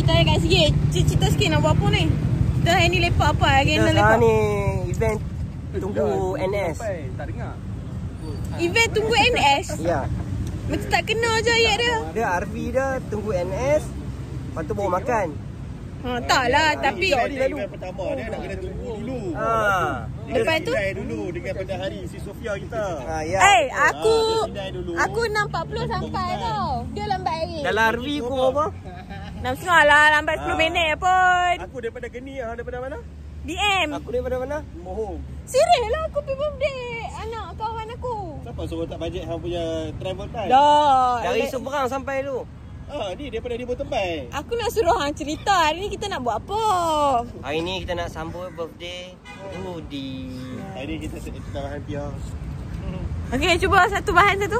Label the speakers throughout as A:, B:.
A: Cerita kat sikit. Cerita sikit nak buat apa ni? Kita hari ni lepak apa? Agenda lepak.
B: Sekarang ni event tunggu NS.
C: Tak dengar.
A: Event tunggu NS?
B: Ya.
A: Macam tak kenal je ayat dia.
B: Dia RV dia tunggu NS. Lepas tu bawa makan.
A: Tak lah, tapi
D: Event pertama dia nak kena tunggu dulu.
A: lepas tu
D: Sidai dulu dengan pada hari si Sofia kita.
B: Ya.
A: Aku 6.40 sampai tau. Dia lambat hari.
B: Dalam RV kau apa?
A: 6.30 lah, lambat 10 minit pun.
D: Aku daripada Geni, daripada mana?
A: DM.
B: Aku daripada mana?
D: Mohong.
A: Serius lah, aku pergi birthday anak kawan aku.
D: Siapa suruh tak bajet hang punya travel time?
A: Dah.
B: Dari seberang sampai tu.
D: Ni daripada Dibu Tembai.
A: Aku nak suruh hang cerita hari ni kita nak buat apa.
B: Hari ni kita nak sambut birthday Rudi.
D: Hari ni kita bahan piah.
A: Okey, cuba satu bahan satu.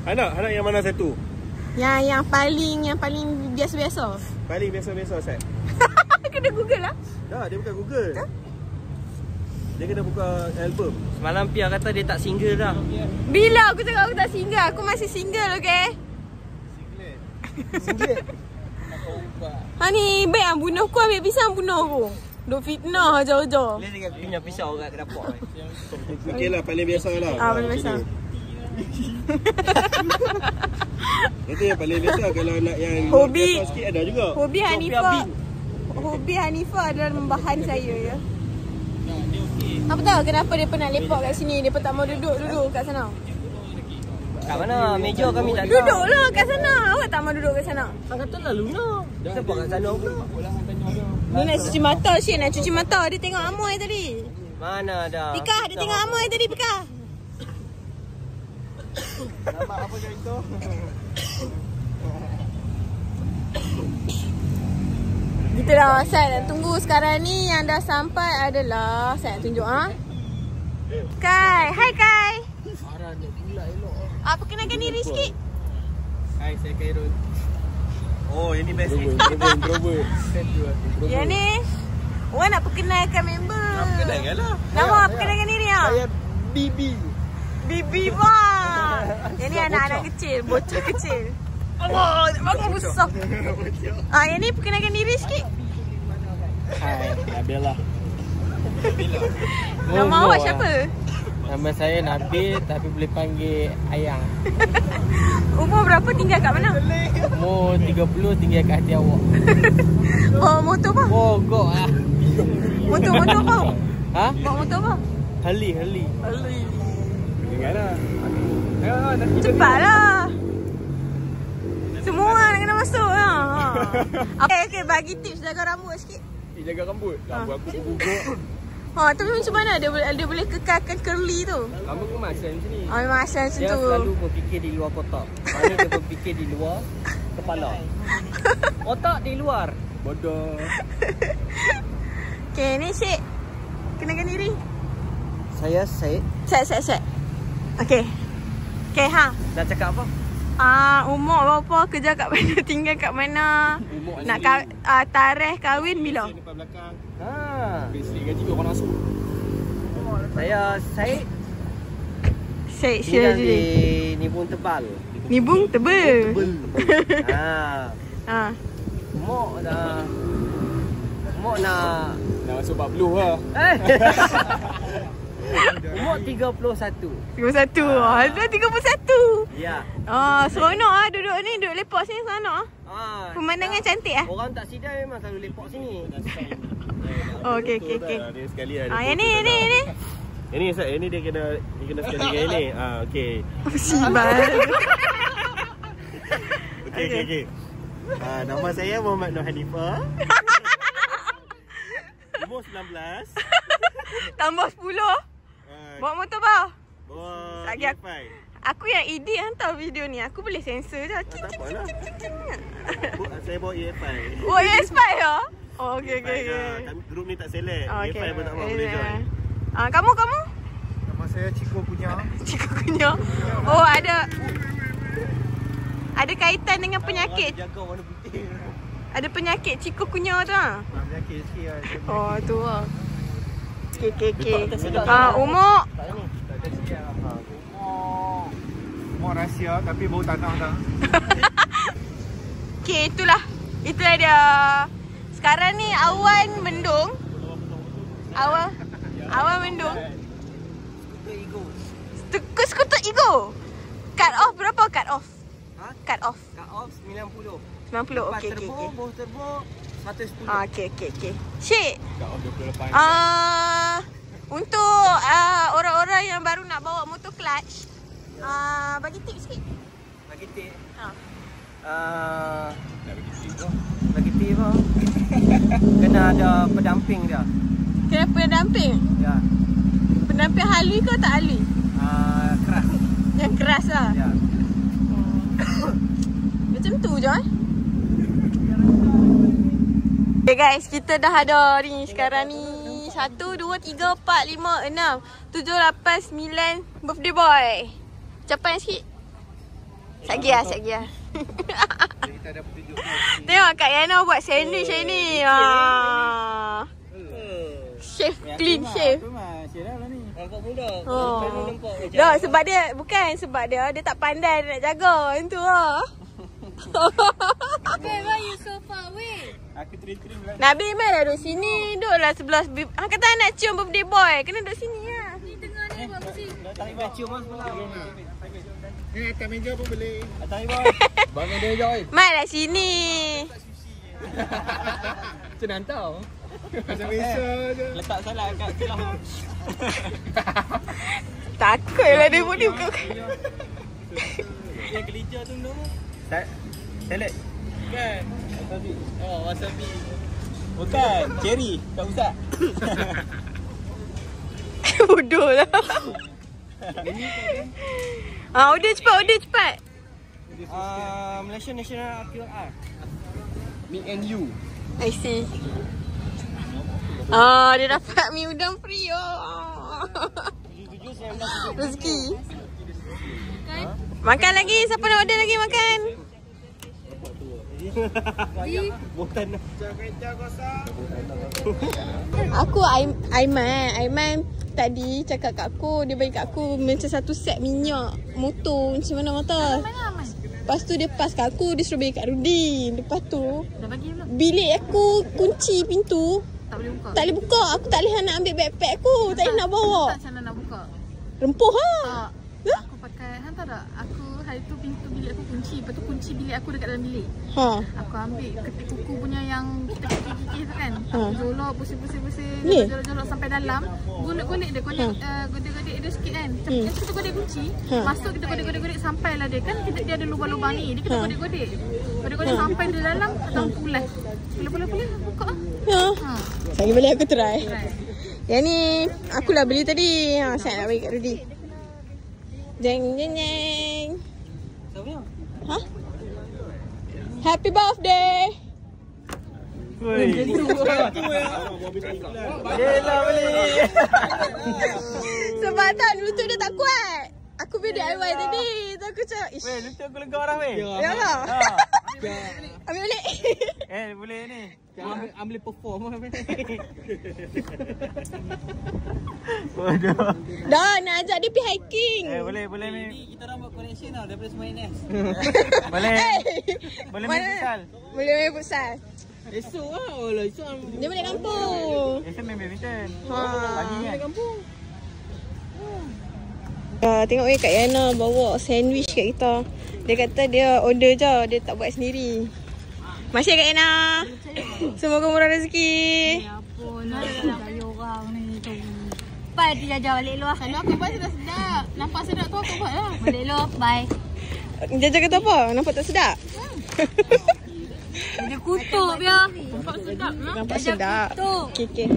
D: Anak yang mana satu?
A: Yang paling biasa-biasa.
D: Paling biasa-biasa Sat.
A: Kena Google lah.
D: Dah, dia bukan Google. Dia kena buka album.
B: Semalam Pia kata dia tak single dah.
A: Bila aku cakap aku tak single, aku masih single, okey?
B: Single.
A: Ha ni, baik hang bunuh aku, ambil pisang bunuh aku. Duk fitnah jauh-jauh.
B: Dia dengan punya pisau kat dapur.
D: Okeylah, paling biasa lah.
A: Paling biasa.
D: Itu yang paling biasa. Kalau nak yang
A: Hobi
D: sikit ada juga.
A: Hobi Hanifah adalah bahan saya ya. Apa tahu kenapa dia pernah lepak kat sini, dia pun tak mau duduk kat sana.
B: Kat mana? Meja kami tak tahu.
A: Duduklah kat sana. Awak tak mau duduk kat sana.
B: Hang kata lah Luna. Siapa kat sana pula?
A: Dia nak cuci mata, Syed nak cuci mata. Dia tengok Amoy tadi.
B: Mana dah?
A: Pikah, dia tengok Amoy tadi, Pikah.
D: Nama apa je itu?
A: Gitu dah, saya nak tunggu sekarang ni. Yang dah sampai adalah, saya nak tunjuk Kai. Hai Kai. Perkenalkan diri sikit.
C: Hai, saya Khairul.
D: Oh, yang ni best.
A: Yang ni orang nak perkenalkan member.
D: Perkenalkan lah.
A: Nama perkenalkan diri ah.
D: Saya Bibi.
A: Bibi bang. Yang ni anak-anak kecil, bocah kecil. Allah, bangun besar. Yang ni perkenalkan diri sikit.
C: Hai, Nabila.
A: Nama awak siapa?
C: Nama saya Nabil tapi boleh panggil Ayang.
A: Umur berapa, tinggal kat mana?
C: Umur 30, tinggal kat hati awak.
A: Bawa motor apa?
C: Mogok ah.
A: Motor apa?
C: Ha?
A: Bawa motor apa?
C: Heli.
D: Dengarlah.
A: Cepatlah. Semua orang nak kena masuk lah. Okey, bagi tips jaga rambut sikit.
D: Jaga rambut. Rambut aku gugur.
A: Tapi macam mana dia boleh kekalkan curly tu?
C: Kamu ke masa macam ni?
A: Memang asal macam
C: Dia
A: tu.
C: selalu berfikir di luar kotak. Mana dia berfikir di luar kepala. Otak di luar. Bodoh.
A: Okey, ni Syed. Kenalkan diri.
B: Saya Syed.
A: Syed. Okey. Okey,
B: Nak cakap apa?
A: Umur berapa, kerja kat mana, tinggal kat mana, nak tarikh kahwin bila?
D: Depan belakang.
C: Basic gaji orang masuk.
B: Saya Syed.
A: Syed
B: Tinggal di Nibung Tebal.
A: Nibung tebal.
B: Mok nak
C: masuk 40 lah.
B: Umur 31.
A: 31. Ada 31.
B: Ya.
A: Seronok duduk ni, duduk lepak sini seronok pemandangan cantik
B: Orang tak sidai memang selalu lepak sini.
A: Okey.
D: Dia sekali ada.
A: Yang ni.
D: Ini dia kena sekali dengan ini. Okey.
A: Sibar.
D: Okey. Nama saya Muhammad Nur Hanifah. Umur 19.
A: Tambah 10. Bawa motor apa?
D: Bawa
A: Lagi aku yang edit hantar video ni. Aku boleh sensor je.
D: Tak apalah. Saya bawa EF5.
A: Oh, EF5 ya? Okey.
D: Grup ni tak select.
A: Okay.
D: EF5 pun tak mahu boleh join.
A: Kamu?
E: Nama saya Ciko Kunyah.
A: Oh, ada kaitan dengan penyakit.
B: Jaga warna putih.
A: Ada penyakit chikungunya tu
E: Penyakit sikit lah.
A: tu lah. Okey. Umur?
E: Umur rahsia tapi bau tanah dah.
A: Okey, itulah Itulah dia. Sekarang ni awan mendung. Awan mendung. Skuter ego. Cut off berapa cut off?
B: Ha?
A: Cut off.
B: Cut off 90.
A: 90.
B: Lepas
A: Okey
B: turbo,
A: okey.
B: bawah turbo 110.
A: Okey. Syed. Untuk orang-orang yang baru nak bawa motor clutch, bagi tips sikit.
B: Bagi tip.
A: Ha.
B: Bagi tip apa? Kena ada pendamping dia.
A: Kena pendamping.
B: Ya.
A: Pendamping halui ke tak halui?
B: Keras.
A: Yang keras lah.
B: Ya.
A: Macam tu je Okay guys, kita dah ada ni sekarang ni 1, 2, 3, 4, 5, 6, 7, 8, 9 birthday boy. Capai sikit. Sekejap lah, sekejap. Tengok Kak Yana buat sandwich hari ni. Chef, clean chef.
B: Nampak muda.
A: Dah, sebab dia, bukan sebab dia tak pandai nak jaga. Yang tu lah.
F: Okay, why you so far away?
E: Aku tering-tering lah.
A: Nabil mai dah duduk sini. Duduklah sebelah. Kata nak cium birthday boy. Kena duduk sini lah.
F: Ni tengah ni buat apa sih?
B: Tak boleh cium lah sebelah.
E: Ni atas meja pun boleh.
B: Atas boy.
C: Bangun dia Joy.
A: Mai lah sini.
C: Macam nak hantar.
E: Macam biasa je.
B: Letak salah kat celah.
A: Takutlah dia pun dia buka.
B: Yang kelija tu nama. Salad. Bukan. Wasabi. Oh, wasabi. Bukan, cherry. Tak usah.
A: Bodoh lah. Order cepat.
B: Malaysia National QR.
C: Me and you.
A: I see. Dia dapat mi udang free. Rezeki. Makan lagi. Siapa nak order lagi makan?
B: Bukan.
A: Aku Aiman tadi cakap kat aku, dia bagi kat aku macam satu set minyak motor macam mana mata. Lepas tu dia pas kat aku, dia suruh bagi kat Rudi. Lepas tu
F: Dah bagi belum?
A: bilik aku kunci pintu.
F: Tak boleh buka.
A: Tak boleh buka. Aku tak boleh nak ambil backpack aku. Tak boleh nak bawa.
F: Tak macam mana nak buka.
A: Rempuh ha.
F: Tak. Aku pakai, hantar tak? Aku hari tu pintu bilik aku kunci. Lepas tu kunci bilik aku dekat dalam bilik.
A: Ha.
F: Aku ambil ketik kuku punya yang kita kikis tu kan.
A: Ha.
F: Aku jolok, pusing-pusing,
A: Ni?
F: jolok sampai dalam. Golek-golek dia, godek-godek dia sikit kan. Macam kita godek kunci. Masuk kita godek-godek sampailah dia. Kan dia ada lubang-lubang ni. Dia kita godek-godek. Godek-godek sampai di dalam, atau pulas. Boleh buka lah.
A: Ha. Sekali balik aku try.
F: Right.
A: Yang ni akulah beli tadi. Saya nak bagi kat Rudi. Jeng.
B: Siapa?
A: Ha? Happy birthday.
B: Yelah boleh.
A: Sebab tak lutut dia tak kuat. Aku beli DIY tadi. Tu aku cakap, ish.
B: Weh, lutut aku lega orang weh.
A: Ya lah.
B: Ha.
A: Ambil balik.
B: Boleh ni.
C: Ambil perform.
B: Bodoh.
A: Dah nak ajak dia pergi hiking.
B: Boleh ni.
C: Kita orang buat connection tau daripada semua NS.
B: Boleh.
A: Hey.
B: Boleh main futsal.
A: Boleh main futsal.
C: Esok lah. Esok
A: Dia balik kampung.
B: Biasa main badminton.
A: Pagi
B: kan?
A: kampung. Tengok Kak Yana bawa sandwich kat kita. Dia kata dia order je, dia tak buat sendiri. Masih Kak Yana. Semoga murah rezeki.
F: Ya ampun, nak daya orang ni tu. Pai dia jaga balik luar. Kalau aku buat sedap. Nampak sedap tu aku buat lah. Balik luar, bye.
A: Jaja kata apa? Nampak tak sedap?
F: Dia kutuk dia. Nampak sedap lah.
A: Nampak sedap.
F: kutuk.
A: Okay.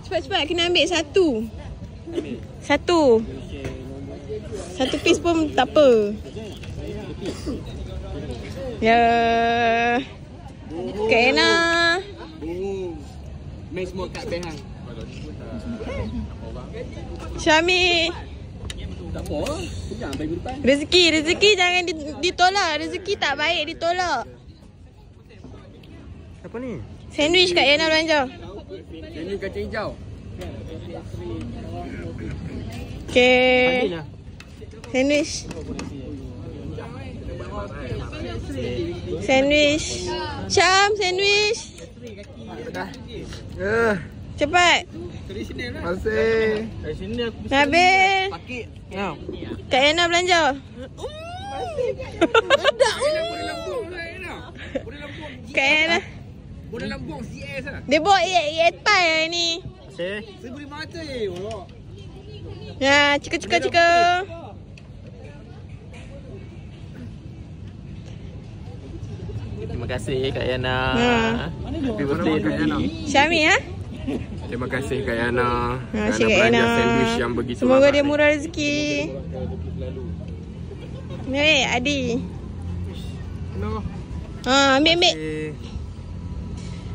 A: Cepat-cepat kena ambil satu. Satu piece pun tak apa. Ya. Kak Yana.
C: main semua kat bank hang.
A: Syami.
C: Tak apa. Kejap bagi depan.
A: Rezeki jangan ditolak. Rezeki tak baik ditolak.
B: Apa ni?
A: Sandwich Kak Yana belanja.
C: Ini kacang hijau.
A: Okay. Sandwich. Sandwich. Syam, sandwich. Cepat.
E: Masih.
A: Nabil. Kak Yana belanja. Kak Yana.
E: Boleh lambung CS lah.
A: Dia bawa EI hari ni.
B: Saya
E: boleh mata
A: Ya, cika.
B: terima kasih Kak Yana. Happy birthday Rudy.
A: Syami ha?
E: Terima kasih Kak Yana.
A: Terima kasih Kak Yana.
E: Sandwich yang begitu
A: Semoga
E: mahal.
A: dia murah rezeki. Ni Adi. Ambil.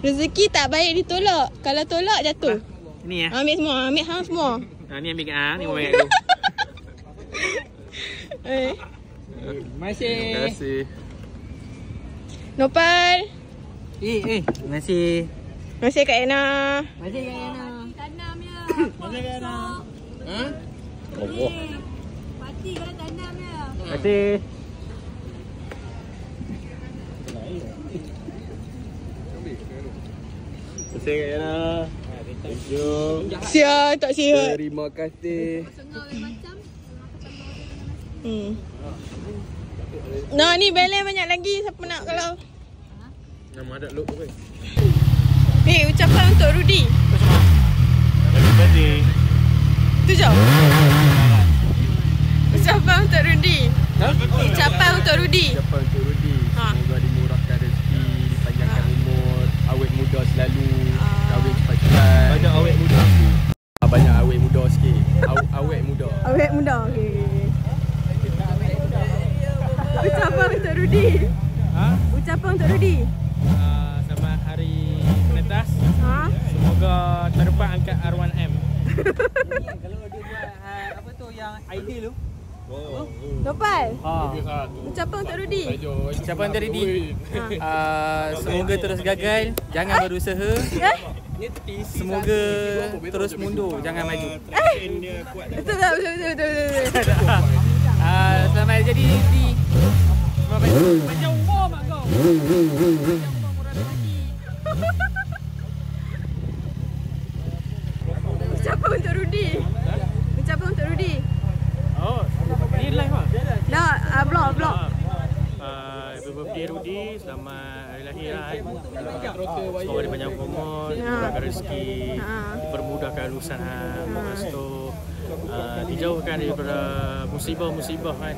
A: Rezeki tak baik ditolak. Kalau tolak jatuh.
B: Ini ya.
A: Ambil semua, ambil hang semua.
B: Ni ambil kat ni ambil kat aku.
E: Terima kasih.
A: Nopal.
C: Terima kasih.
A: Terima kasih Kak Yana.
C: Terima kasih Kak Yana.
F: Tanam ya.
B: Allah.
F: Mati kalau tanam ya.
B: Terima kasih. Terima kasih Kak Yana. Thank you.
A: Siap, tak siap.
E: Terima kasih.
A: Nah, ni balance banyak lagi. Siapa nak kalau?
E: Nama ada look apa?
A: Ni ucapan untuk Rudy.
B: Happy birthday.
A: Tu je. Ucapan untuk Rudy. Ucapan untuk Rudy.
E: Ucapan untuk Rudy. Semoga dimurahkan rezeki, dipanjangkan umur, awet muda selalu, kahwin cepat-cepat.
B: Banyak awet muda aku.
E: Banyak awet muda sikit. Awet muda.
A: Awet muda. Okey. Ucapan untuk Rudy. Ucapan untuk Rudy.
C: Selamat Hari Penetas.
F: Semoga terdepan angkat R1M.
C: Kalau dia buat apa tu yang ideal tu.
A: Nopal. Ucapan untuk Rudy.
F: Ucapan untuk Rudy. Semoga terus gagal, jangan berusaha. Semoga terus mundur, jangan maju.
A: Betul tak? Betul.
F: Selamat jadi Rudy. Macam umur mak kau.
A: Ucapan untuk Rudy. Ucapan untuk Rudy.
F: Oh, ni live ah?
A: Dah, vlog.
F: Happy birthday Rudy, selamat hari lahir kan. Semoga dia panjang umur, murahkan rezeki, permudahkan urusan hang. Lepas tu dijauhkan daripada musibah-musibah kan.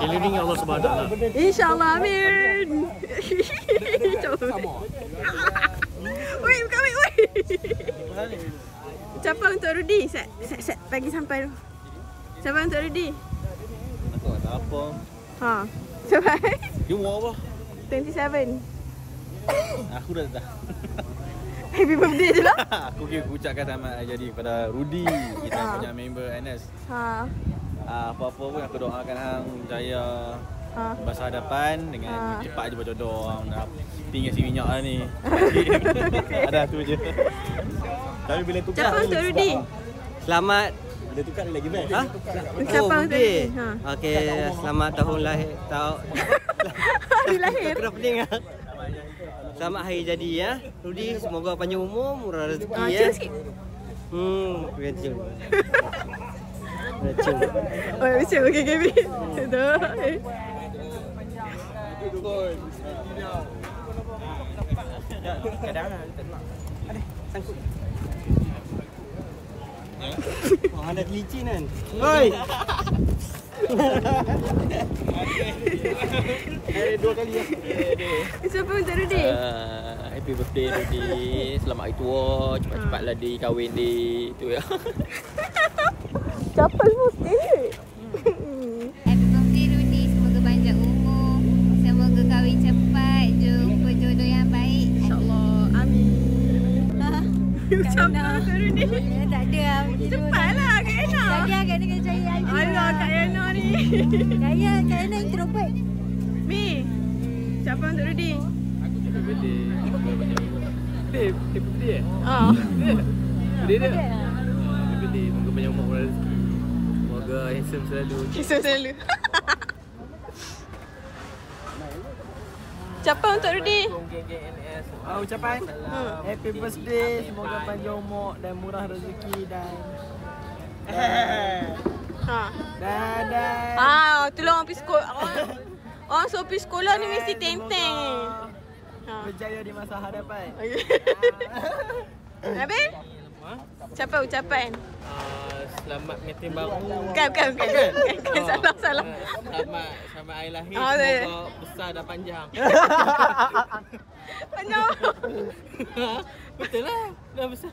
F: Diliringi Allah Subhanahu Wa Taala.
A: InsyaAllah, amin. Wait, bukan wait. Ucapan untuk Rudy. Set, bagi sampai tu. Ucapan untuk Rudy.
B: Aku tak apa.
A: Sampai
B: Dia umur apa?
A: 27.
B: Aku dah tak.
A: Happy birthday je lah.
B: Aku ucapkan selamat hari jadi kepada Rudy, kita punya member NS. Apa-apa pun aku doakan hang berjaya masa hadapan dengan cepat je berjodoh. Hang dah tinggal si minyak lah ni. Ada tu je. Tapi bila tukar
A: Ucapan untuk Rudy.
C: Selamat
B: bila tukar dia lagi best.
A: Ucapan untuk Rudy.
C: Okey, selamat tahun lahir.
A: Hari lahir.
C: Kena pening ah. Selamat hari jadi ya. Rudy, semoga panjang umur, murah rezeki ya.
A: Cium sikit.
C: Kecil.
A: Oh, macam okey Gaby. Tu.
C: Kadang ada sangkut. Ada licin kan. Oi.
B: Dua kali ya.
A: Ucapan untuk Rudy.
B: Happy birthday Rudy. Selamat hari tua. Cepat-cepatlah dikahwin di tu ya.
A: Ucapan semua sikit.
G: Happy birthday Rudy, semoga panjang umur, semoga kahwin cepat, jumpa jodoh yang baik.
A: InsyaAllah. Amin. Ucapan untuk Rudy.
G: Tak ada.
A: Cepatlah Kak Yana.
G: Tadi Kak Yana kena cari idea.
A: Alah Kak Yana ni.
G: Kak Yana introvert.
A: Mi. Ucapan untuk Rudy.
E: Happy birthday. Happy birthday. Birthday dia. Happy birthday. Semoga banyak umur dan rezeki. Semoga handsome selalu.
A: Kisah selalu. Ucapan untuk Rudy.
C: Ucapan happy birthday, semoga panjang umur dan murah rezeki dan
A: tolong orang pergi sekolah. Orang suruh pergi sekolah ni mesti tenteng.
C: berjaya di masa hadapan.
A: Habis? Ucapan.
E: Selamat pengantin baru.
A: Bukan. Salah.
E: Selamat hari lahir. Semoga besar dan panjang.
A: Panjang.
E: Betul lah. Dah besar.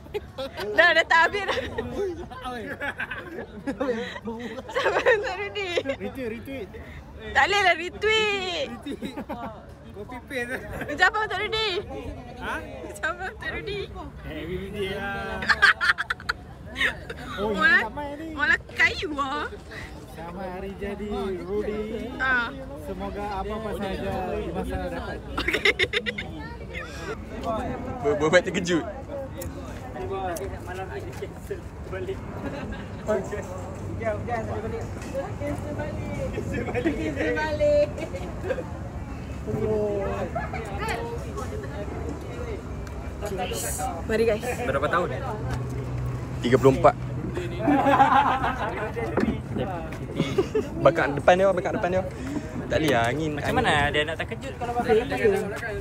A: Dah tak habis dah. Siapa untuk Rudy?
D: Retweet.
A: Tak boleh lah retweet.
D: Copy paste.
A: Ucapan untuk Rudy. Ucapan untuk Rudy.
D: Happy birthday lah.
A: Malah kayu lah.
D: Selamat hari jadi Rudy. Semoga apa-apa saja di masa hadapan.
H: Buat terkejut.
C: Malam ni cancel balik. Jangan balik. Cancel balik.
A: Mari guys.
H: Berapa tahun? 34. Bakar depan dia. Tak boleh lah, angin.
C: Macam mana dia nak terkejut kalau bakar?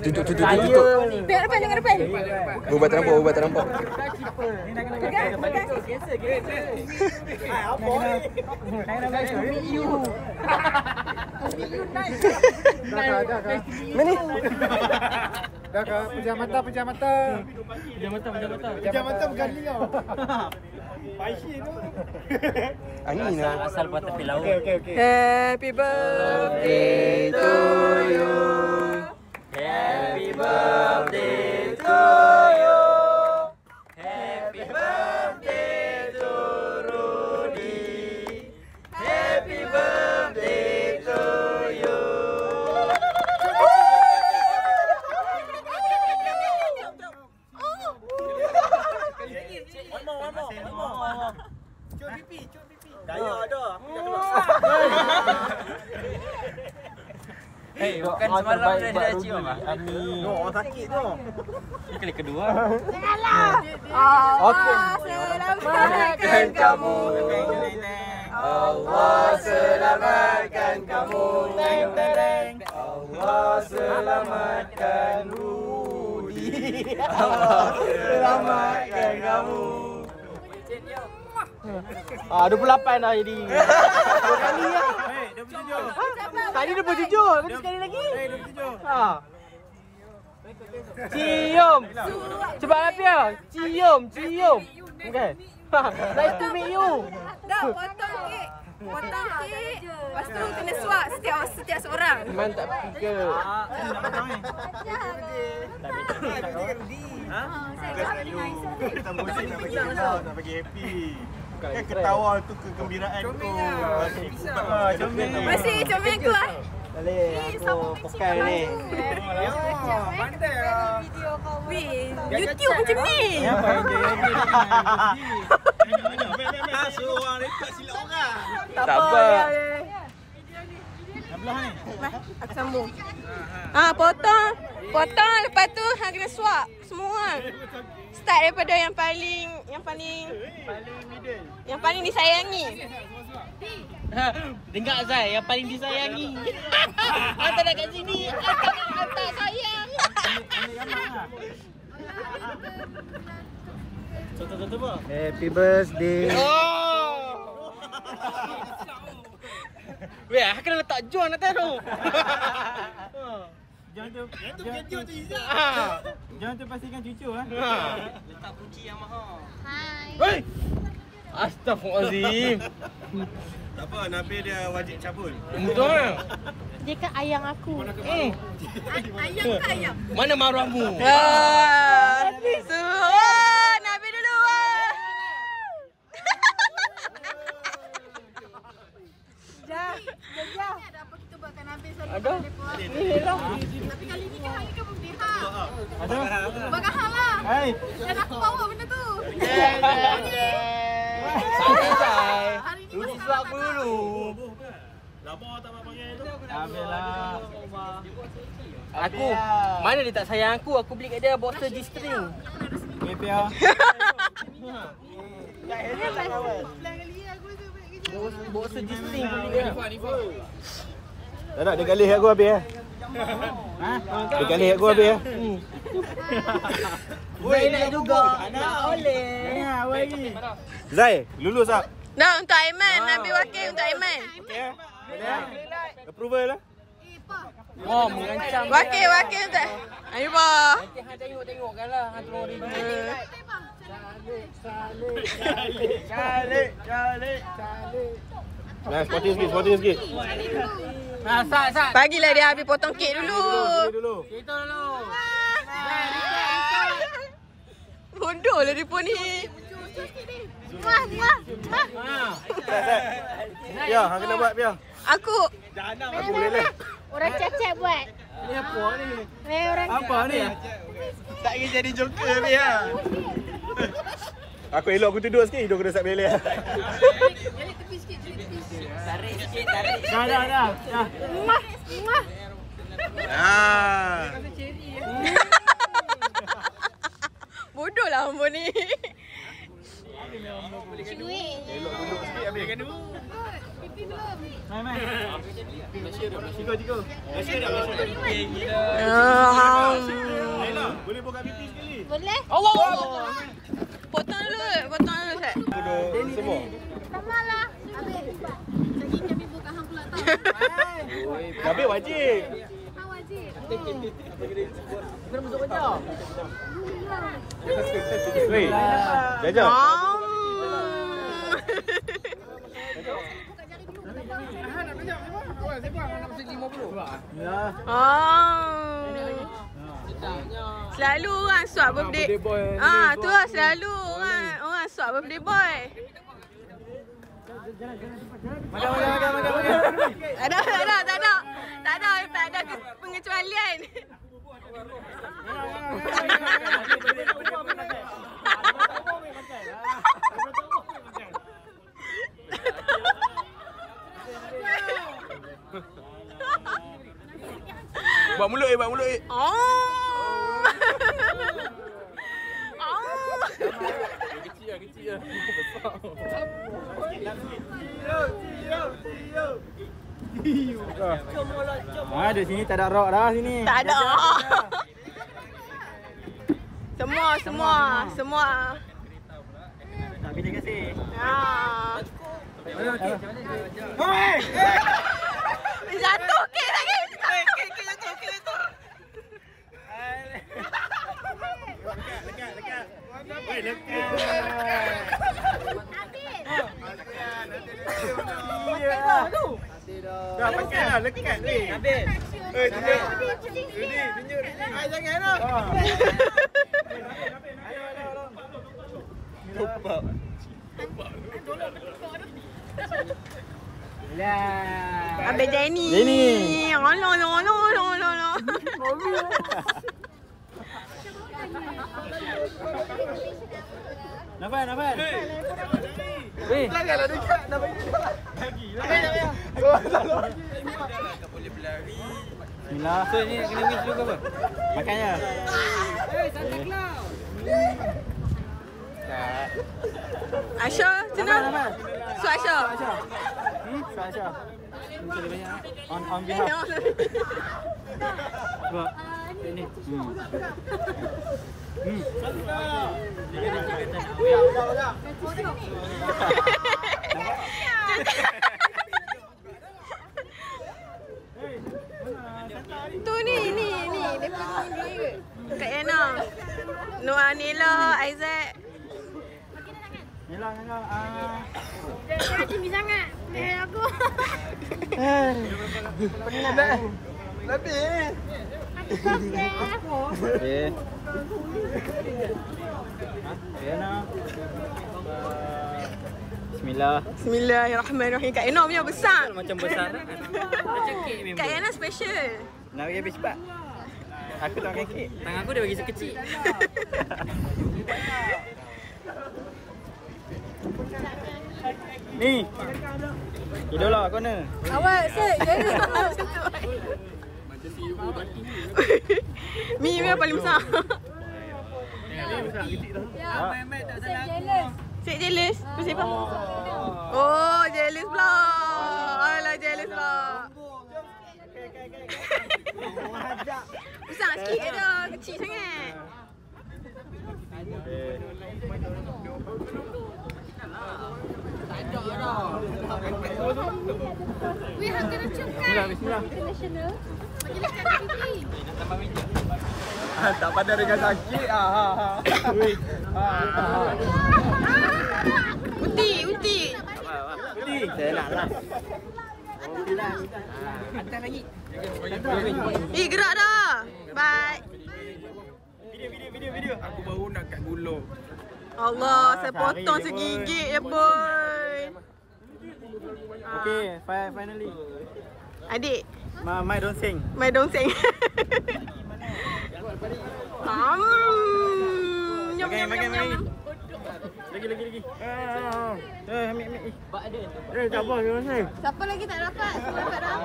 H: Tutup.
A: Biar depan.
H: Buat tak nampak.
D: Mana? Dah kah? Pejam mata.
C: Pejam mata
D: bukan liau. Paishi tu.
H: Angin lah.
C: Asal buat tepi laut.
D: Okey.
A: Happy birthday to you.
C: Happy birthday to you. Happy birthday to Rudy. Happy birthday to you. One more. Cuk pipi. Daya ada. Hei, bukan semalam dah cium ah. Orang sakit tu. Ini kali kedua.
A: Okey. Selamatkan kamu.
C: Allah selamatkan kamu. Allah selamatkan Rudy. Allah selamatkan kamu. 28 dah jadi. 2 kali lah.
D: Hei, 27.
C: Tadi 27. Kau sekali lagi.
D: Hei, 27.
C: Cium. Cepat Lapia. Cium. Okay. Nice to meet you.
A: Dah potong kek. Lepas tu kena swap setiap seorang.
C: Mantap fikir.
D: Nak bagi happy. Kan ketawa tu kegembiraan tu.
A: Masih comel aku lah.
C: Boleh aku pakai ni.
D: Pandai lah.
A: Weh, YouTube macam ni.
D: Apa yang dia suruh orang rekod silap orang.
H: Tak apa.
D: Belah ni.
A: Aku sambung. Potong lepas tu hang kena swap semua. Start daripada yang paling disayangi.
C: Dengar Zai, yang paling disayangi. Hantar nak kat sini. Hantar sayang. Contoh apa?
D: Happy birthday.
C: Weh, aku kena letak John atas tu.
D: Jangan tu pastikan cucu ah.
C: Letak kunci yang mahal.
G: Hai.
C: Hei. Astaghfirullahalazim.
D: Tak apa, Nabil dia wajib cabul.
C: Betul.
G: Dia kan ayang aku.
A: Ayam ke ayam?
C: Mana maruahmu?
A: Semua Nabi dulu. Jah.
F: Ada apa kita buatkan Nabil selalu
C: Ada.
F: Tapi kali ni kan hari kan birthday hang.
D: Ada?
F: Bakal hang lah.
D: Hai.
F: Dan aku bawa benda tu.
C: Santai Zai.
F: Hari ni
C: Duduk
F: masih
C: suap aku dulu.
E: Lapar tak nak panggil tu.
C: Ambillah. Aku, mana dia tak sayang aku beli kat dia boxer G-string.
E: Okay, Pia.
C: Boxer G-string beli dia.
E: Tak nak, dia galih aku habis Dia galih aku habis
C: Zai nak juga. Tak boleh.
E: Zai, lulus tak?
A: Dah untuk Aiman, ambil wakil untuk Aiman.
E: Okay. Approval lah.
C: Oh, mengancam.
A: Wakil untuk Ayo ba.
C: Nanti hang tengok-tengokkan lah. Hang tolong review.
E: Calik. Nah, sporting sikit.
C: Nah, sat.
A: Bagilah dia habis potong kek dulu.
C: Kita dulu.
A: Bodoh lah dia pun ni.
E: Pia, hang kena buat Pia.
A: Aku
E: boleh lah.
G: Orang cacat buat.
E: Ni apa ni?
G: Orang
E: Apa ni? Tak ingin jadi joker Pia. Aku elok aku duduk sikit, hidung kena sat belek.
F: Jalik tepi sikit,
C: Tarik sikit.
E: Dah.
A: bodoh lah hamba ni.
G: cuik.
E: Elok duduk sikit habis kan dulu.
F: pipi belum.
E: Mai. Tiga. Malaysia dah. Laila, boleh buka pipi sekali.
G: Boleh?
A: Allah. Potong dulu Sat.
E: Duduk semua.
G: Sama lah.
F: Lagi kami buka hang pula tahu.
E: Habis wajib.
F: Hang wajib.
C: Kena masuk kerja.
E: Wei, jajah.
F: Buka jari dulu.
A: Selalu orang swap birthday boy. Tu lah selalu orang swap birthday boy. Tak ada pengecualian.
H: Buat mulut. Kecil lah.
E: Besar. Di sini tak ada rock dah sini.
A: Tak ada. Semua.
E: Tak pilih kasih.
A: Hei! Jatuh kek lagi. Kek jatuh.
E: Lekat. Woi, lekat. Dah pakai dah, lekat ni.
C: Habis.
E: Tunjuk. Jangan dah. Lupa.
A: Abang Jenny. Alah.
E: Nafas.
C: Weh.
E: Janganlah dekat. Dah bagi. Lagi. Tak boleh berlari. Bismillah.
C: So ni nak kena wish dulu ke apa?
E: Makannya.
F: Santa Claus.
A: Asha, senang. So Asha.
E: Sasha. On behalf. Buat. Ini.
A: Tu ni. Depan ni. Kak Yana. Noah, Nila, Isaac.
E: Nila.
G: Jangan tinggi sangat. Aku.
E: Penat dah. Lebih. Okey. Yana.
A: Bismillahirrahmanirrahim. Kak Yana punya besar.
C: Macam besar. Macam kek memang.
A: Kak Yana special.
E: Nak bagi habis cepat. Aku tak makan kek.
C: Tangan aku dia bagi sekecil.
B: Ni. Idola corner.
A: Awak set. Mi yang paling besar. Set jealous. Tu siapa? Oh, jealous pula. Alah, jealous pula. Besar sikit je dah. Kecil sangat.
F: Wih, hang kena ciumkan.
B: Bismillah.
F: National. Bagi dekat gigi.
B: Tak pandai dengan sakit.
A: Uti.
B: Saya nak lah.
C: Hantar lagi.
A: Gerak dah. Bye.
B: Video.
E: Aku baru nak kat gulung.
A: Allah, saya potong segigit je boy.
B: Okay, finally.
A: Adik,
B: Mai Donseng.
A: mai dongseng.
B: Makan. Lagi. Ambil. Tak apa, terima kasih.
A: Siapa lagi tak dapat? Semua dapat dah.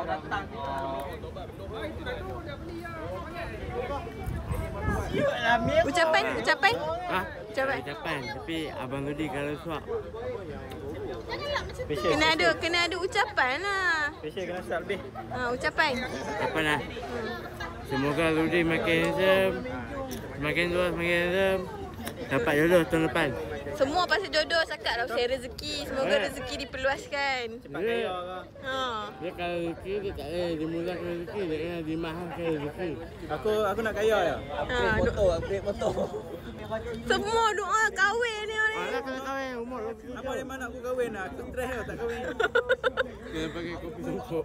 A: Ucapan?
E: Ha?
A: Ucapan.
E: Ucapan. Tapi Abang Rudi kalau suap.
B: Special.
A: Kena ada ucapan lah.
B: Special kena start lebih.
A: Ucapan.
E: Apa lah? Semoga Rudi makin handsome. Semakin tua, semakin handsome. Dapat jodoh tahun depan.
A: Semua pasal jodoh cakap lah share rezeki. Semoga rezeki diperluaskan.
B: Cepat kaya lah.
E: Dia kalau rezeki, dia tak boleh dimudahkan rezeki. Dia kena dimahamkan rezeki.
B: Aku nak kaya ya.
C: Upgrade motor.
A: Semua doa kahwin ni.
E: Alah kena kahwin, umur lelaki.
B: Apa dia mana aku kahwin lah. Aku stres lah tak kahwin.
E: Kena pakai kopi songkok.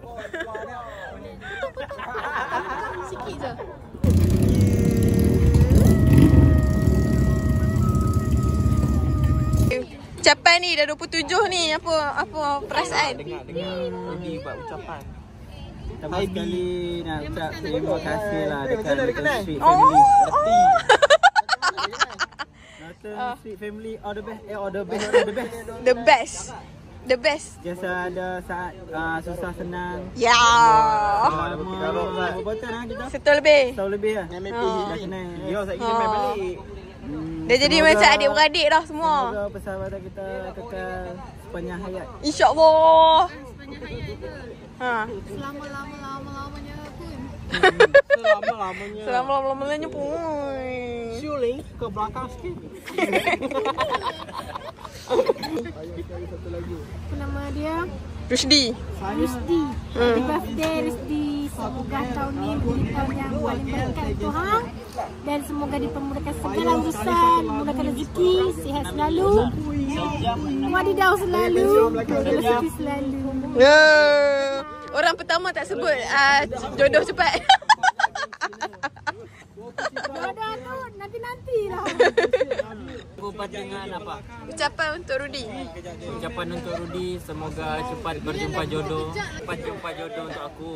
A: Sikit je. Ucapan ni dah 27 ni. Apa perasaan?
C: Dengar Rudi buat ucapan.
B: Pertama sekali nak ucap terima kasih lah dekat Sweet
A: Oh.
B: Family. Sweet Family all the best. The best. Biasa ada saat susah senang.
A: Ya.
B: Berapa tahun lah kita?
A: Setahun lebih.
B: Setahun lebih lah. Dah kenal. Yo, saya kita main balik.
A: Dia jadi macam adik-beradik dah semua.
B: Semoga persahabatan kita kekal sepanjang hayat.
A: InsyaAllah.
F: Sepanjang hayat ke? Selama-lamanya pun.
A: Selama-lamanya pun.
C: Syuling ke belakang sikit.
F: Apa nama dia?
A: Rusdi.
F: Happy birthday Rusdi. Semoga tahun ni menjadi tahun yang paling baik kat Tuhan. Dan semoga dipermudahkan segala urusan, mudahkan rezeki, sihat selalu, wadidaw selalu, rezeki selalu.
A: Orang pertama tak sebut jodoh cepat.
F: Jodoh tu nanti-nanti lah.
C: Buat dengan apa?
A: Ucapan untuk Rudi.
C: Ucapan untuk Rudi, semoga cepat berjumpa jodoh. Cepat jumpa jodoh untuk aku.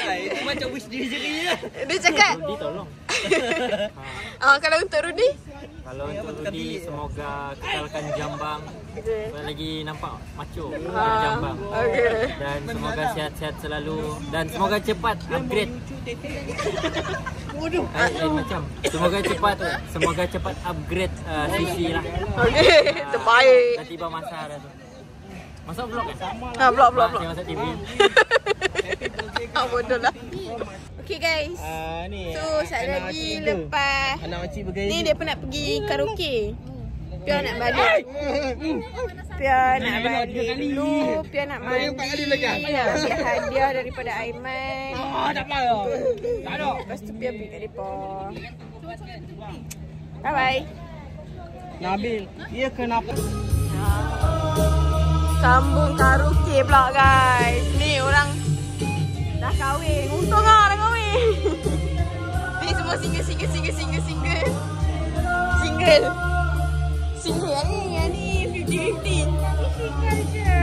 C: Itu macam wish diri je.
A: Dia cakap.
C: Rudi tolong.
A: Kalau untuk Rudi?
C: Kalau untuk Rudi, semoga kekalkan jambang. Lagi nampak macho jambang. Dan semoga sihat-sihat selalu. Dan semoga cepat upgrade. Macam semoga cepat upgrade CC lah.
A: Terbaik.
C: Dah tiba masa dah tu. Masa vlog kan?
A: Vlog.
C: Masa TV.
A: Bodoh lah. Okay guys. So sekejap lagi lepas ni dia pun nak pergi karaoke. Pia nak balik. Pia nak balik dulu. Pia nak mandi. Ambil hadiah daripada Aiman. Lepas tu Pia pergi kat mereka. Bye bye.
C: Nabil, dia kenapa?
A: Sambung karaoke pula guys. Ni orang dah kahwin. Untung lah dah kahwin. Ni semua single yang ni 50-50. Single je.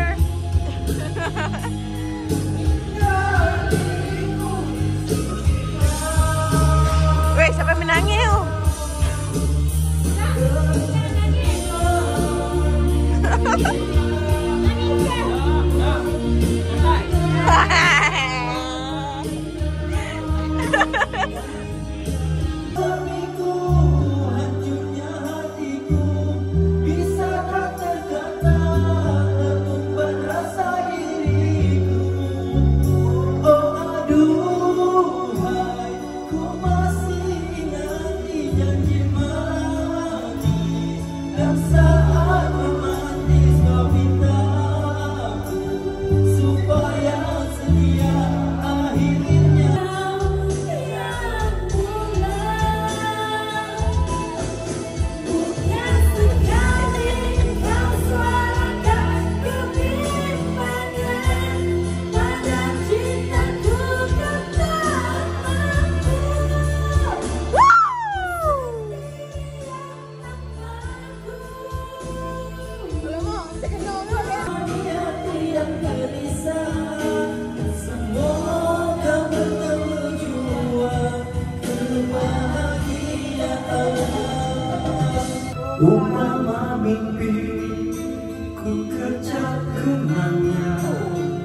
A: Weh, siapa menangis tu?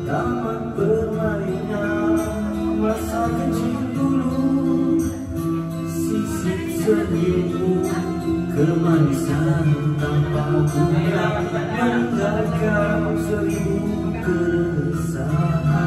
I: Taman permainan masa kecil dulu, sisip senyummu, kemanisan tanpa guna, menggagal seribu keresahan.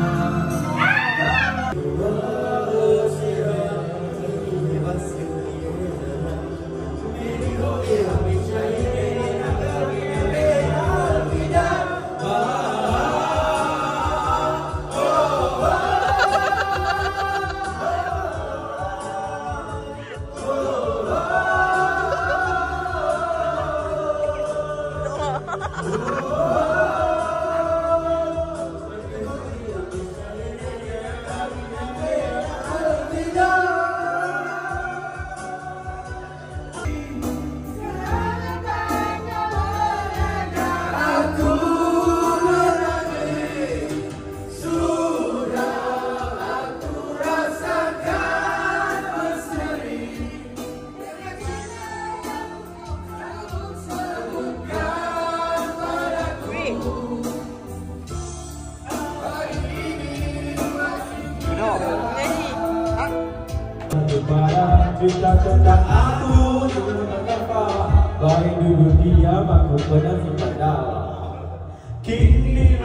I: Cerita tentang aku tentang apa, baik dulu diam aku pernah simpan dalam. Kini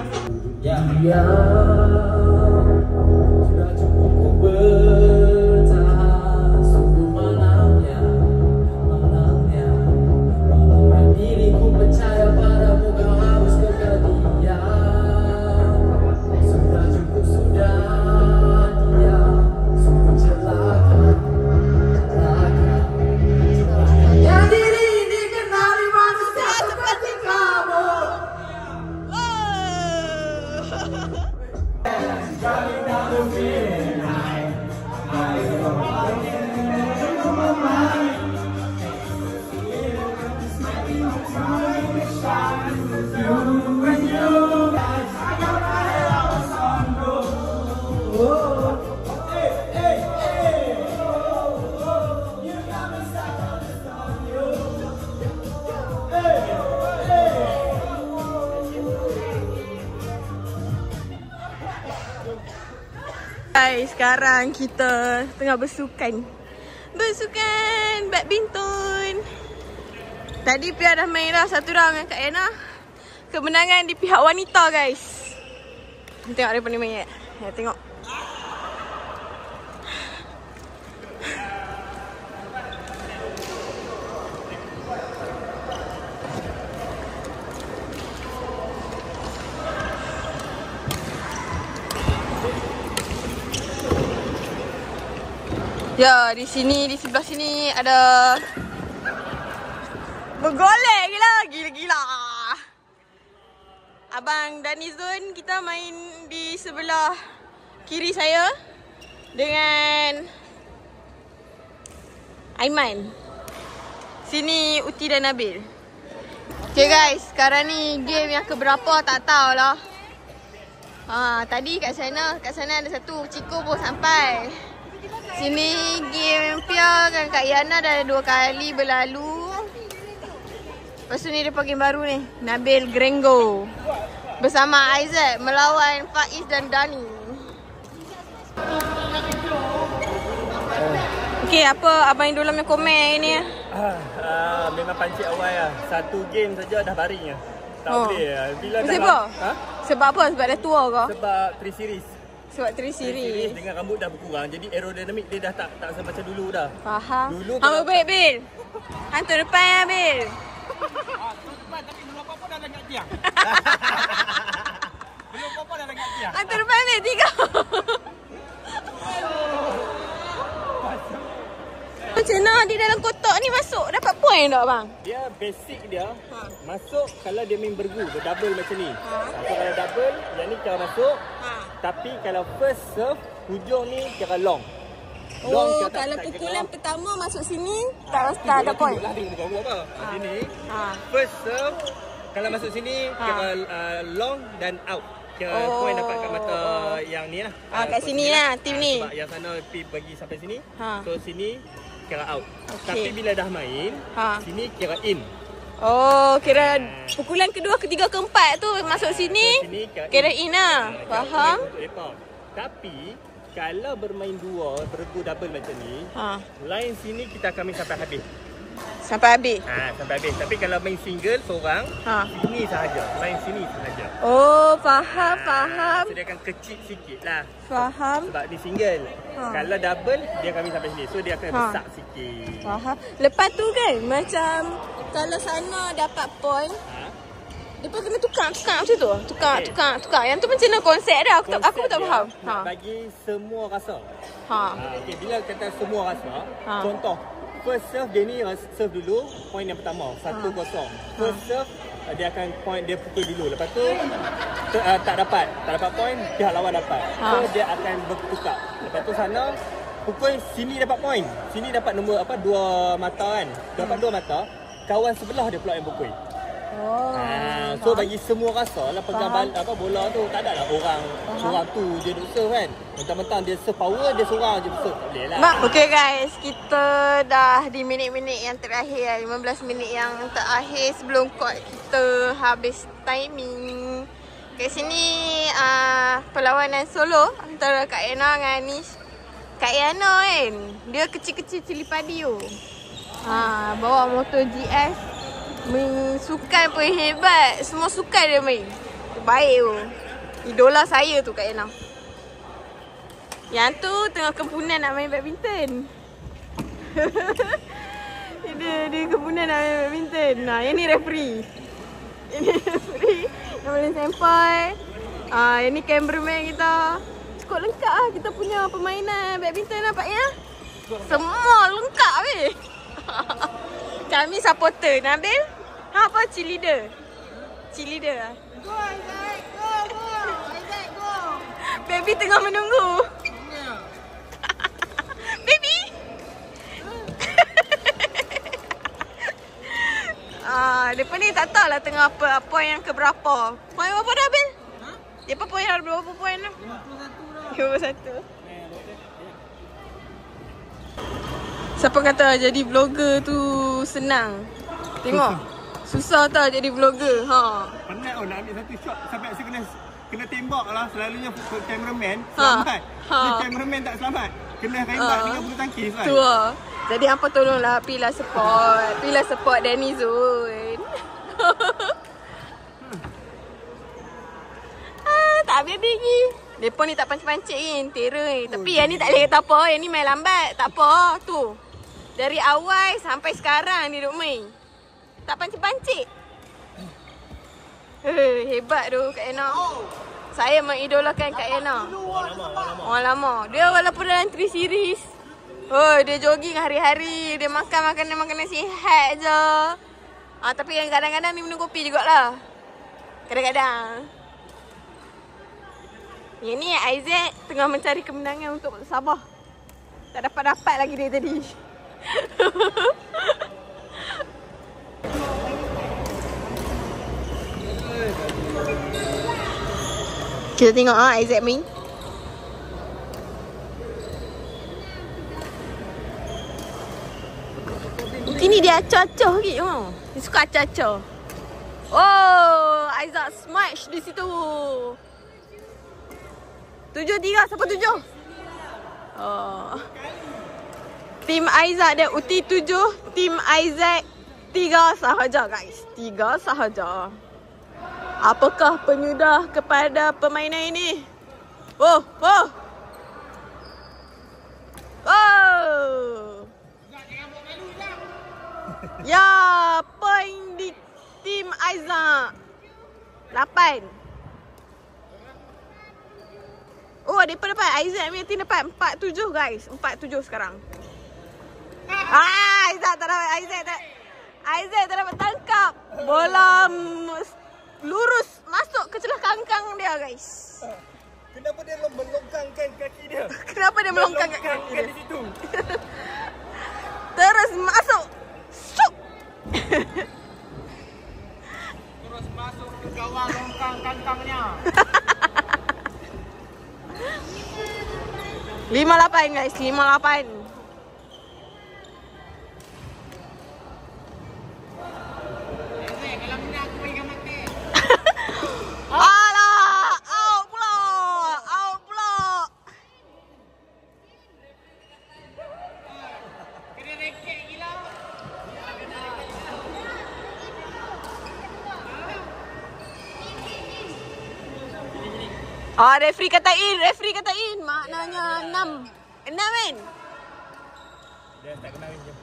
I: dia sudah cukup ku bertahan sampai malamnya diriku percaya padamu, kau harus kekal diam. Sudah cukup sudah dia sungguh celaka.
A: Guys, sekarang kita tengah bersukan badminton. Tadi Pia dah main dah satu round dengan Kak Yana. Kemenangan di pihak wanita, guys. Tengok dia pandai main. Ya, tengok. Ya, di sini, di sebelah sini ada bergolek gila. Abang Danizun, kita main di sebelah kiri saya dengan Aiman. Sini Uti dan Nabil. Okay guys, sekarang ni game yang keberapa tak tahulah. Tadi kat sana ada satu Ciko pun sampai. Sini game Pia kan Kak Yana dah 2 kali berlalu. Lepas tu ni dia game baru ni, Nabil Grengo bersama Isaac melawan Faiz dan Dani. Okay, apa Abang Indul punya komen hari ni?
C: Memang pancit awal lah. Satu game saja dah baring lah. Tak boleh lah. Bila
A: sebab? Sebab apa? Sebab dah tua ke?
C: Sebab 3 series.
A: Sebab 3 series
C: dengan rambut dah berkurang. Jadi aerodinamik dia dah tak semacam dulu dah.
A: Faham.
C: Dulu
A: Hang baik Bil. Hantu depan ya Bil.
C: Hantu depan tapi belum apa-apa dah dekat tiang. Belum apa-apa dah dekat tiang.
A: Hantu depan Bil 3. Macam mana di dalam kotak ni masuk dapat point tak bang?
C: Dia basic dia masuk kalau dia main berdouble macam ni. So kalau double yang ni cara masuk. Tapi kalau first serve hujung ni kira long.
A: Kalau pukulan pertama masuk sini tak ada point.
C: Ini first serve kalau masuk sini kira long dan out. Kira point dapat kat mata yang ni lah.
A: Kat sini lah tim ni.
C: Sebab yang sana bagi sampai sini. So sini kira out. Tapi bila dah main sini kira in.
A: Oh, kira pukulan kedua, ketiga, keempat tu masuk sini. Kira in lah. Faham?
J: Tapi kalau bermain dua, bergu double macam ni, line sini kita akan main sampai habis.
A: Sampai habis?
J: Sampai habis. Tapi kalau main single seorang, sini sahaja. Line sini sahaja.
A: Oh, faham.
J: So dia akan kecil sikit lah.
A: Faham.
J: Sebab ni single. Kalau double, dia akan main sampai sini. So dia akan besar sikit.
A: Faham. Lepas tu kan, macam kalau sana dapat point, lepas kena tukar macam tu. Tukar. Yang tu macam mana konsep dia? Aku tak faham.
J: Bagi semua rasa. Okay, bila kata semua rasa, contoh, first serve dia ni serve dulu, point yang pertama, 1-0. First serve, dia akan point, dia pukul dulu. Lepas tu, tak dapat point, pihak lawan dapat. So dia akan bertukar. Lepas tu sana, pukul sini dapat point. Sini dapat nombor 2 mata kan. Dapat 2 mata, kawan sebelah dia pula yang pukul. So bagi semua rasa lah pegang bola tu, tak ada lah orang tu je duk serve kan. Mentang-mentang dia serve power, dia seorang je serve, tak boleh lah.
A: Okay guys, kita dah di minit-minit yang terakhir, 15 minit yang terakhir sebelum court kita habis timing. Kat sini perlawanan solo antara Kak Yana dengan Anish. Kak Yana kan, dia kecil-kecil cili padi tu. Bawa motor GS. Main sukan pun hebat. Semua sukan dia main. Baik tu. Idola saya tu Kak Yana. Yang tu tengah kempunan nak main badminton. dia kempunan nak main badminton. Yang ni referee. Yang paling sampai. Yang ni cameraman kita. Cukup lengkap lah kita punya permainan badminton nampak ya. Semua lengkap weh. Kami supporter. Nabil? Apa? Cheerleader? Cheerleader? Go, Isaac! Go! Isaac, go! Baby tengah menunggu. Baby! Mereka ni tak tahulah tengah apa point yang keberapa. Point berapa dah, Bil? Dia apa point yang berapa point dah? 51. Siapa kata jadi vlogger tu senang? Tengok. Susah tau jadi vlogger.
J: Penat nak ambil satu shot sampai kena tembak lah. Selalunya cameraman selamat. Dia cameraman tak selamat. Kena rembat dengan bulu tangkis kan.
A: Tu lah. Jadi apa tolonglah pilih support Danny Zul. Tak habis lagi. Mereka ni tak pancing-pancing ni. Terror ni. Tapi yang ni tak boleh kata apa. Yang ni main lambat. Tak apa. Tu. Dari awal sampai sekarang dia duk main. Tak pancing-pancing. Hebat tu Kak Yana. Saya mengidolakan Kak Yana. Orang lama. Dia walaupun dalam 3 series. Dia jogging hari-hari. Dia makan makanan sihat je. Tapi yang kadang-kadang ni minum kopi jugalah. Kadang-kadang. Yang ni Isaac tengah mencari kemenangan untuk Sabah. Tak dapat-dapat lagi dia tadi. Kita tengok Isaac main. Mungkin ni dia acah-acah lagi. Dia suka acah-acah. Oh, Isaac smash di situ. 7-3. Siapa 7? Tim Isaac dia uti 7. Tim Isaac 3 sahaja guys. 3 sahaja. Apakah penyudah kepada permainan ini? Oh. Ya, point di tim Isaac. 8. Oh, dia dapat Isaac punya tim dapat 4-7 guys. 4-7 sekarang. Isaac tak dapat. Isaac tak dapat tangkap. Bola lurus masuk ke celah kangkang dia guys.
J: Kenapa dia melongkangkan kaki dia?
A: Kenapa dia melongkangkan kaki dia?
J: Di situ.
A: Terus masuk. Syuk.
J: Terus masuk ke gawang longkang kangkangnya.
A: 5-8 guys, 5-8. Referee katain. Maknanya 6. 6 kan?
J: Dia tak kena je.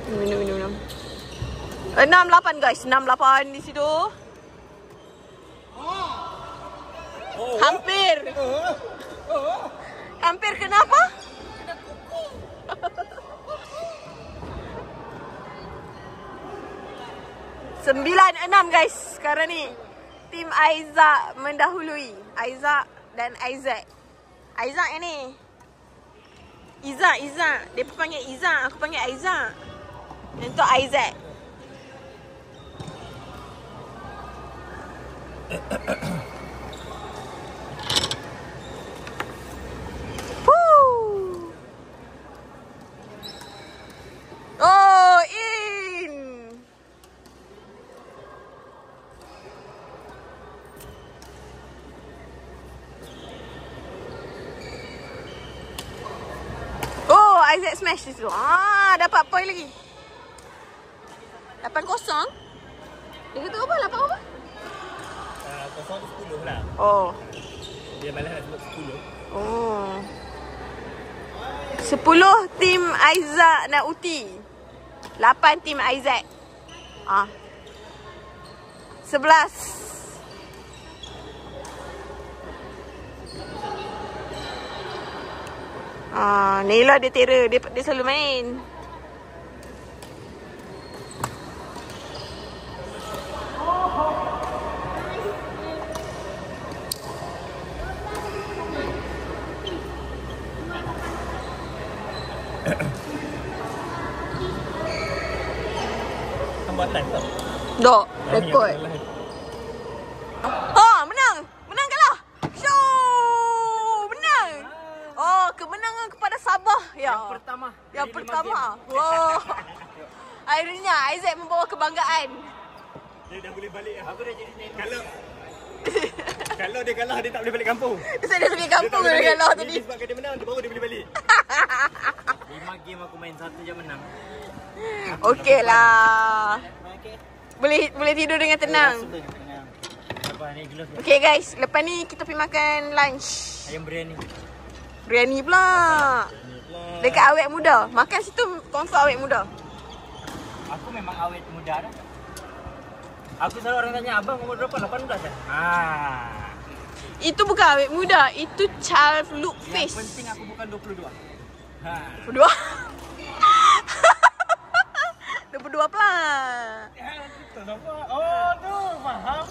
A: Minum. 6-8 guys. 6-8 di situ. Hampir. Hampir kenapa? 9-6 guys. Sekarang ni tim Aiza mendahului. Aiza dan Aizat. Aizat yang ni. Iza. Dia panggil Iza, aku panggil Aiza. Untuk Aizat. Oh, in. Oh, Aizat smash di situ. Dapat point lagi. 8-0. Dia kata apa? 8 apa?
J: 0-10 lah.
A: Oh.
J: Dia malah nak sebut 10.
A: Oh. 10 tim Aiza dan Uti. 8 tim Aizat. 11. Naila dia terror. Dia selalu main.
J: Buat live tak?
A: Dok, rekod. Menang. Menang kalah. Show. Menang. Oh, kemenangan kepada Sabah. Ya. Yang pertama. Wow. Akhirnya Aizat membawa kebanggaan.
J: Dia dah boleh balik. Aku dah jadi kalau dia kalah dia tak boleh balik kampung.
A: Dia balik kampung dia kalah tadi.
J: Sebab dia menang baru dia boleh balik.
C: 5 game aku main 1 je menang.
A: Okey lah. Boleh tidur dengan tenang. Okey guys, lepas ni kita pergi makan lunch.
C: Ayam biryani.
A: Biryani pula. Dekat Awet Muda. Makan situ confirm Awet Muda.
C: Aku memang awet muda dah. Aku selalu orang tanya, abang umur berapa? 18 kan?
A: Itu bukan Awet Muda, itu child look face.
C: Yang penting aku bukan 22.
A: 22? 22 pula.
J: Oh tu, faham.